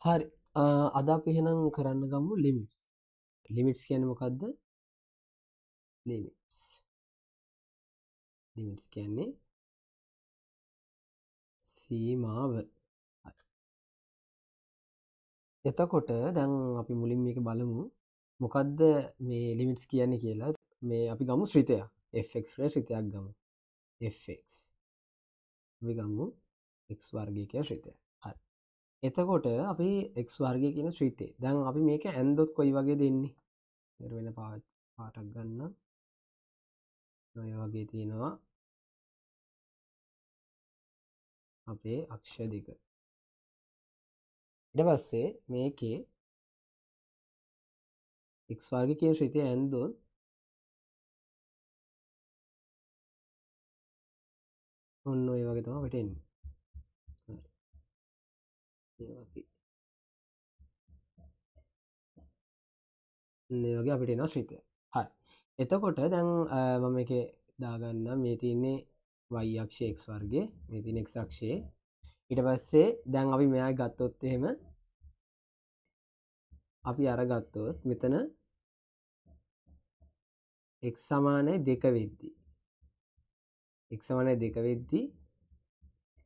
හරි. අද අපි එහෙනම් කරන්න ගමු ලිමිට්ස්. ලිමිට්ස් කියන්නේ මොකද්ද? ලිමිට්ස්. ලිමිට්ස් කියන්නේ සීමාව. හරි. එතකොට දැන් අපි මුලින් මේක බලමු. මොකද්ද මේ ලිමිට්ස් කියන්නේ කියලා. මේ අපි ගමු ශ්‍රිතයක්. fx කියලා ශ්‍රිතයක් ගමු. fx. අපි ගමු x වර්ගය කියලා ශ්‍රිතයක්. හරි. එතකොට අපි x වර්ගය කියන ශ්‍රිතේ. දැන් අපි මේක ඇන්දොත් කොයි වගේ දෙන්නේ? වෙන පාටක් ගන්න. ඔය වගේ තියෙනවා අපේ අක්ෂ දෙක. ඊට පස්සේ මේකේ x වර්ග කියන ශ්‍රිතය ඇන්දොත් ඔන්න ඔය වගේ තමයි වැටෙන්නේ. හරි. මේ වගේ අපිට එනවා ශ්‍රිතය. හරි. එතකොට දැන් මම මේකේ දාගන්න මේ තියෙන්නේ y අක්ෂය x වර්ගයේ, මේ තියෙන x අක්ෂයේ. ඊට පස්සේ දැන් අපි මෙයා ගත්තොත් එහෙම අපි අරගත්තොත් මෙතන x සමානයි 2 වෙද්දි x සමානයි 2 වෙද්දි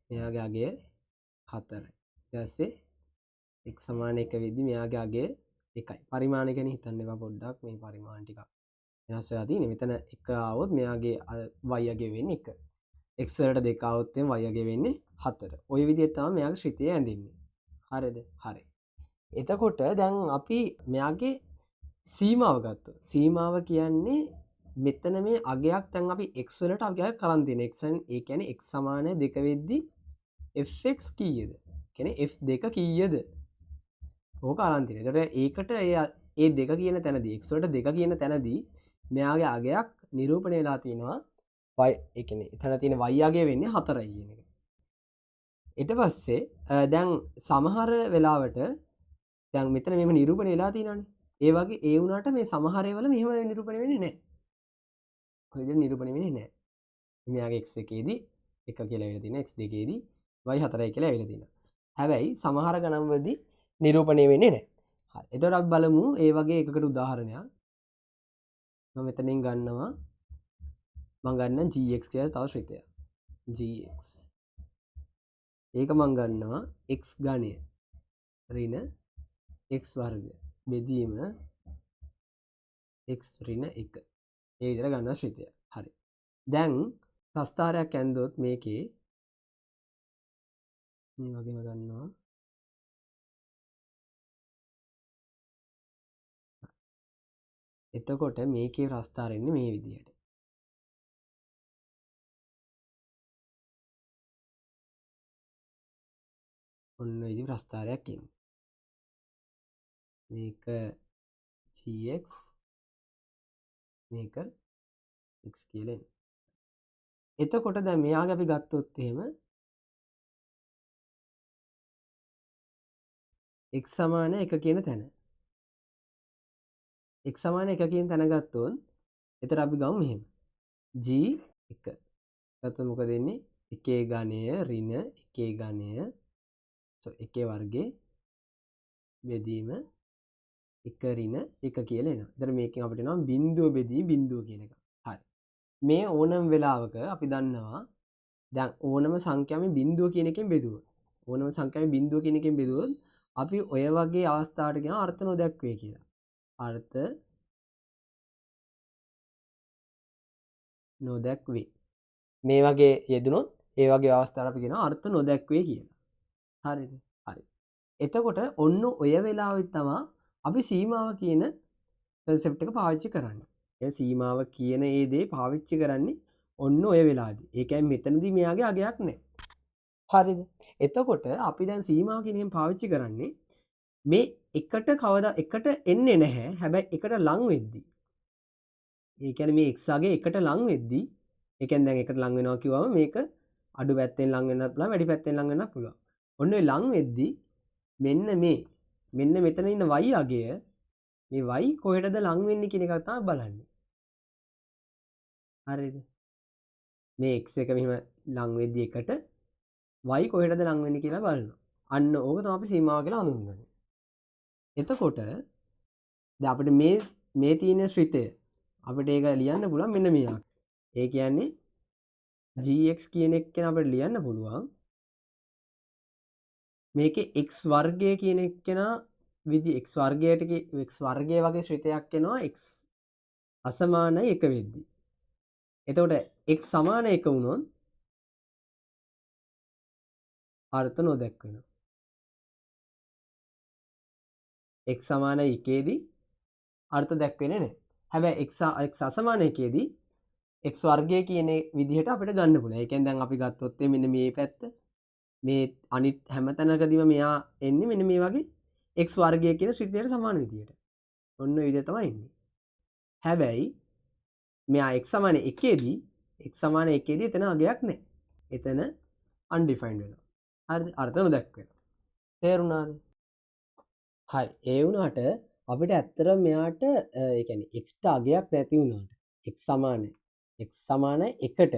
මෙයාගේ අගය 4යි. ඊට පස්සේ x සමාන 1 වෙද්දි මෙයාගේ අගය 1යි. පරිමාණ ගැන හිතන්න එපා පොඩ්ඩක්. මේ පරිමාණ ටික වෙනස් වෙලා තියෙන්නේ. මෙතන 1 ආවොත් මෙයාගේ y අගය වෙන්නේ 1. x වලට 2 ආවොත් එම් y අගය වෙන්නේ 4. ওই විදිහට තමයි මෙයාගේ ශ්‍රිතය ඇඳෙන්නේ. හරිද? හරි. එතකොට දැන් අපි මෙයාගේ සීමාව ගත්තොත්. සීමාව කියන්නේ මෙතන මේ අගයක් දැන් අපි x වලට අගයක් කරන් තියෙන. x ඒ කියන්නේ x සමානයි 2 වෙද්දි fx කීයද? කියන්නේ f2 කීයද? ඕක අරන් තියෙනවා. ඒකට ඒ 2 කියන තැනදී x වලට 2 කියන තැනදී මෙයාගේ අගයක් නිරූපණය වෙලා තිනවා y ඒ කියන්නේ එතන තියෙන y අගය වෙන්නේ 4යි කියන එක. ඊට පස්සේ දැන් සමහර වෙලාවට දැන් මෙතන මෙහෙම නිරූපණය වෙලා තියෙනවානේ. ඒ වගේ ඒ වුණාට මේ සමහර ඒවල මෙහෙම නිරූපණය වෙන්නේ නැහැ. ඔය විදිහට නිරූපණය වෙන්නේ නැහැ. මෙයාගේ x එකේදී 1 කියලා ඇවිල්ලා තියෙනවා. x දෙකේදී y 4යි කියලා ඇවිල්ලා තියෙනවා. හැබැයි සමහර ගණන් වලදී නිරූපණය වෙන්නේ නැහැ. හරි. එතකොට අපි බලමු ඒ වගේ එකකට උදාහරණයක්. මම මෙතනින් ගන්නවා මම ගන්න gx කියලා තව ශ්‍රිතයක්. gx. ඒක මම ගන්නවා x ඝනය ඍණ x වර්ග බෙදීම x ඍණ 1. ඒ විදිහට ගන්නවා ශ්‍රිතය. හරි. දැන් ප්‍රස්ථාරයක් ඇන්දොත් මේකේ මේ වගේම ගන්නවා. එතකොට මේකේ ප්‍රස්ථාරය එන්නේ මේ විදිහට. ඔන්න ඉදි ප්‍රස්ථාරයක් එන්නේ. මේක gx මේක x කියලා එන්නේ. එතකොට දැන් මෙයාගේ අපි ගත්තොත් එහෙම x සමාන 1 කියන තැන. x සමාන 1 කියන තැන ගත්තොත් එතන අපි ගමු මෙහෙම. g1 ගත්තොත් මොකද වෙන්නේ? 1 ඝනය ඍණ 1 ඝනය එකේ වර්ගේ බෙදීම 1 ඍණ 1 කියලා එනවා. එතන මේකෙන් අපිට එනවා බිඳුව බෙදී බිඳුව කියන එක. හරි. මේ ඕනම වෙලාවක අපි දන්නවා දැන් ඕනම සංඛ්‍යාවෙන් බිඳුව කියන එකෙන් බෙදුවොත් ඕනම සංඛ්‍යාවෙන් බිඳුව කියන එකෙන් බෙදුවොත් අපි ඔය වගේ අවස්ථාවට කියනවා අර්ථ නොදැක්වේ කියලා. අර්ථ නොදැක්වේ. මේ වගේ යෙදුනොත් ඒ වගේ අවස්ථාවට අපි කියනවා අර්ථ නොදැක්වේ කියලා. හරිද? හරි. එතකොට ඔන්න ඔය වෙලාවෙත් තමයි අපි සීමාව කියන concept එක පාවිච්චි කරන්නේ. ඒ සීමාව කියන ඒ දේ පාවිච්චි කරන්නේ ඔන්න ඔය වෙලාවේදී. ඒ කියන්නේ මෙතනදී මෙයාගේ අගයක් නැහැ. හරිද? එතකොට අපි දැන් සීමාව කියන එකෙන් පාවිච්චි කරන්නේ මේ එකට කවදා එකට එන්නේ නැහැ. හැබැයි එකට ලං වෙද්දී. ඒ කියන්නේ මේ x අගේ එකට ලං වෙද්දී ඒ කියන්නේ දැන් එකට ලං වෙනවා කිව්වම මේක අඩු පැත්තෙන් ලං වෙන්නත් පුළුවන් වැඩි පැත්තෙන් ලං වෙන්නත් පුළුවන්. ඔන්න ඔය ලං වෙද්දී මෙන්න මෙතන ඉන්න y අගය මේ y කොහෙටද ලං වෙන්නේ කියන එක තමයි බලන්නේ. හරිද? මේ x එක මෙහෙම ලං වෙද්දී එකට y කොහෙටද ලං වෙන්නේ කියලා බලනවා. අන්න ඕක තමයි අපි සීමාව කියලා හඳුන්වන්නේ. එතකොට දැන් අපිට මේ තියෙන ශ්‍රිතය අපිට ඒක ලියන්න පුළුවන් මෙන්න මේ ආකාරයට. ඒ කියන්නේ gx කියන එක ගැන අපිට ලියන්න පුළුවන් මේකේ x වර්ගය කියන එක කෙනා විදි x වර්ගයට x වර්ගය වගේ ශ්‍රිතයක් එනවා x අසමානයි 1 වෙද්දී. එතකොට x සමාන 1 වුණොත් අර්ථ නොදැක්වෙනවා. x සමාන 1 දී අර්ථ දැක්වෙන්නේ නැහැ. හැබැයි x අසමාන 1 දී x වර්ගය කියන විදිහට අපිට ගන්න පුළුවන්. ඒ කියන්නේ දැන් අපි ගත්තොත් මෙන්න මේ පැත්ත මේ අනිත් හැම තැනකදීම මෙයා එන්නේ මෙන්න මේ වගේ x වර්ගය කියන ශ්‍රිතයට සමාන විදිහට. ඔන්න ඔය විදිහ තමයි එන්නේ. හැබැයි මෙයා x සමාන 1 දී x සමාන 1 දී එතන අගයක් නැහැ. එතන undefined වෙනවා. හරිද? අර්ථ නොදැක්වෙනවා. තේරුණාද? හරි. ඒ වුණාට අපිට ඇත්තටම මෙයාට ඒ කියන්නේ x ට අගයක් නැති වුණාට x සමානයි x සමාන 1ට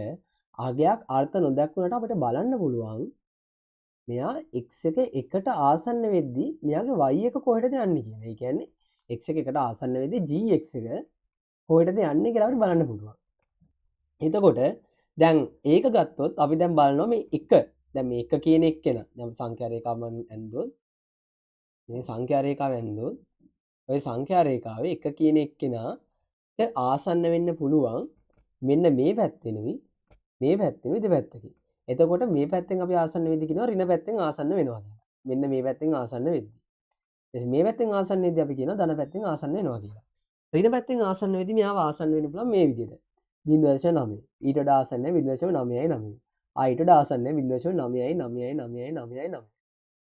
අගයක් අර්ථ නොදැක්වුණාට අපිට බලන්න පුළුවන් මෙයා x එක 1ට ආසන්න වෙද්දී මෙයාගේ y එක කොහෙටද යන්නේ කියලා. ඒ කියන්නේ x එක 1ට ආසන්න වෙද්දී gx එක කොහෙටද යන්නේ කියලා අපිට බලන්න පුළුවන්. එතකොට දැන් ඒක ගත්තොත් අපි දැන් බලනවා මේ 1 දැන් මේ 1 කියන එක කෙනා දැන් සංඛ්‍යා රේඛාව මම ඇන්දොත් මේ සංඛ්‍යා රේඛාව ඇන්දොත් ඔය සංඛ්‍යා රේඛාවේ 1 කියන එක්කෙනාට ආසන්න වෙන්න පුළුවන් මෙන්න මේ පැත්තෙනුයි මේ පැත්තෙනුයි දෙපැත්තකින්. එතකොට මේ පැත්තෙන් අපි ආසන්න වෙද්දී කියනවා ඍණ පැත්තෙන් ආසන්න වෙනවා කියලා. මෙන්න මේ පැත්තෙන් ආසන්න වෙද්දී. ඊට මේ පැත්තෙන් ආසන්න වෙද්දී අපි කියනවා ධන පැත්තෙන් ආසන්න වෙනවා කියලා. ඍණ පැත්තෙන් ආසන්න වෙද්දී මෙයාව ආසන්න වෙන්න පුළුවන් මේ විදිහට. 0.9 ඊට වඩා ආසන්න 0.9. ඊට වඩා ආසන්න 0.9.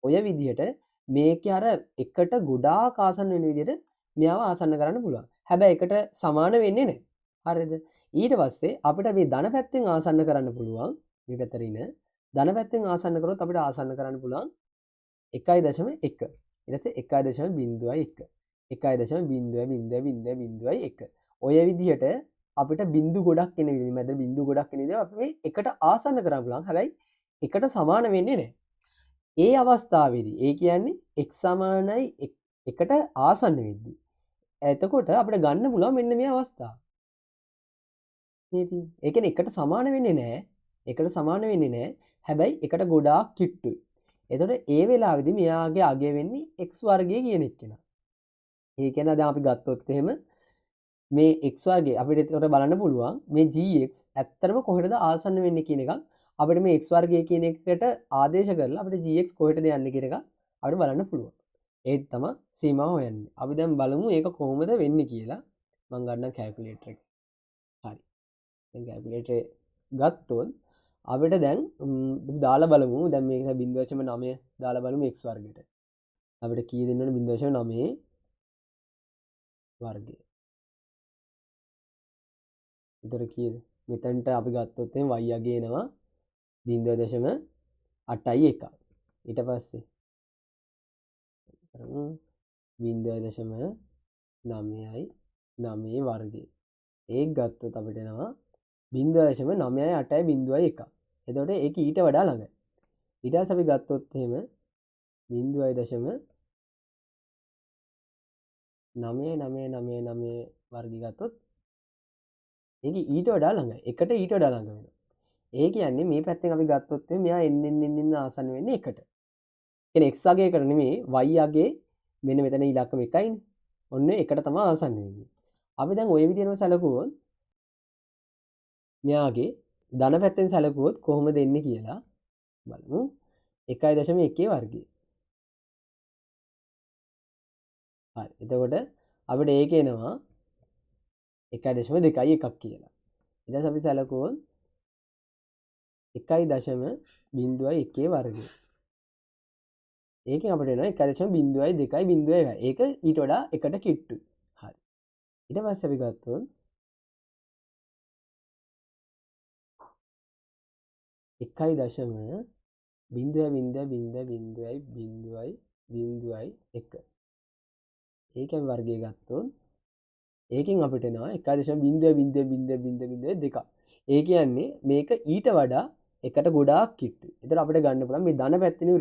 ඔය විදිහට මේක අර එකට ගොඩාක් ආසන්න වෙන විදිහට මෙයාව ආසන්න කරන්න පුළුවන්. හැබැයි එකට සමාන වෙන්නේ නැහැ. හරිද? ඊට පස්සේ අපිට මේ ධන පැත්තෙන් ආසන්න කරන්න පුළුවන්. මේ පැත්තට ඉන ධන පැත්තෙන් ආසන්න කරොත් අපිට ආසන්න කරන්න පුළුවන් 1.1. ඊට පස්සේ 1.01. 1.000001. ඔය විදිහට අපිට බිංදු ගොඩක් එන විදිහ මැද බිංදු ගොඩක් එන විදිහ අපි මේ එකට ආසන්න කරන්න පුළුවන්. හැබැයි එකට සමාන වෙන්නේ නැහැ. ඒ අවස්ථාවේදී ඒ කියන්නේ x සමානයි 1ට ආසන්න වෙද්දී එතකොට අපිට ගන්න පුළුවන් මෙන්න මේ අවස්ථාව. මේ තියෙන්නේ. ඒ කියන්නේ එකට සමාන වෙන්නේ නැහැ. එකට සමාන වෙන්නේ නැහැ. හැබැයි එකට ගොඩාක් කිට්ටුයි. එතකොට ඒ වෙලාවේදී මෙයාගේ අගය වෙන්නේ x වර්ගය කියන එක්කෙනා. ඒ කියන්නේ දැන් අපි ගත්තොත් එහෙම මේ x වර්ගය අපිට ඒකට බලන්න පුළුවන් මේ gx ඇත්තටම කොහෙටද ආසන්න වෙන්නේ කියන එක අපිට මේ x වර්ගය කියන එකට ආදේශ කරලා අපිට gx කොහෙටද යන්නේ කියන එක අපිට බලන්න පුළුවන්. ඒත් තමයි සීමාව හොයන්නේ. අපි දැන් බලමු ඒක කොහොමද වෙන්නේ කියලා. මම ගන්නම් කැල්කියුලේටර් එක. හරි. දැන් කැල්කියුලේටර් ගත්තොත් අපිට දැන් දාලා බලමු. දැන් මේක 0.9 දාලා බලමු x වර්ගයට. අපිට කී දෙන්න ඕන 0.9 වර්ගය. එතකොට කීයද? මෙතනට අපි ගත්තොත් එහෙනම් y අගේ එනවා 0.81. ඊට පස්සේ කරමු 0.9 වර්ගය. ඒක ගත්තොත් අපිට එනවා 0.981. එතකොට ඒක ඊට වඩා ළඟයි. ඊට පස්සේ අපි ගත්තොත් එහෙම 0.999 වර්ගය ගත්තොත් ඒක ඊට වඩා ළඟයි. එකට ඊට වඩා ළඟ වෙනවා. ඒ කියන්නේ මේ පැත්තෙන් අපි ගත්තොත් මෙයා එන්න ආසන්න වෙන්නේ එකට. කියන්නේ x අගය කර නෙමෙයි y අගේ මෙන්න මෙතන ඉලක්කම එකයිනේ. ඔන්න එකට තමයි ආසන්න වෙන්නේ. අපි දැන් ওই විදිහටම සැලකුවොත් මෙයාගේ ධන පැත්තෙන් සැලකුවොත් කොහොමද එන්නේ කියලා බලමු. 1.1 වර්ගය. හරි. එතකොට අපිට ඒක එනවා 1.2 එකක් කියලා. ඊට පස්සේ අපි සැලකුවොත් 1.01 වර්ගය. ඒකෙන් අපිට එනවා 1.02.01. ඒක ඊට වඩා එකට කිට්ටුයි. හරි. ඊට පස්සේ අපි ගත්තොත් 1.000001. ඒකෙන් වර්ගය ගත්තොත් ඒකෙන් අපිට එනවා 1.000002. ඒ කියන්නේ මේක ඊට වඩා එකට ගොඩාක් කිට්ටුයි. ඒතර අපිට ගන්න පුළුවන් මේ ධන පැත්තෙනුයි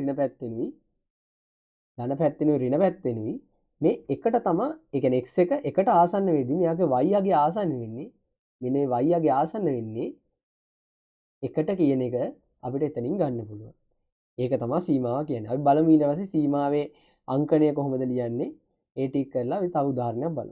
ඍණ පැත්තෙනුයි මේ එකට තමා ඒ කියන්නේ x එක එකට ආසන්න වෙද්දී මෙයාගේ y යගේ ආසන්න වෙන්නේ මෙන්න මේ y යගේ ආසන්න වෙන්නේ එකට කියන එක අපිට එතනින් ගන්න පුළුවන්. ඒක තමයි සීමාව කියන්නේ. අපි බලමු ඊට පස්සේ සීමාවේ අංකණය කොහොමද ලියන්නේ? ඒ ටික කරලා අපි තව උදාහරණයක් බලමු.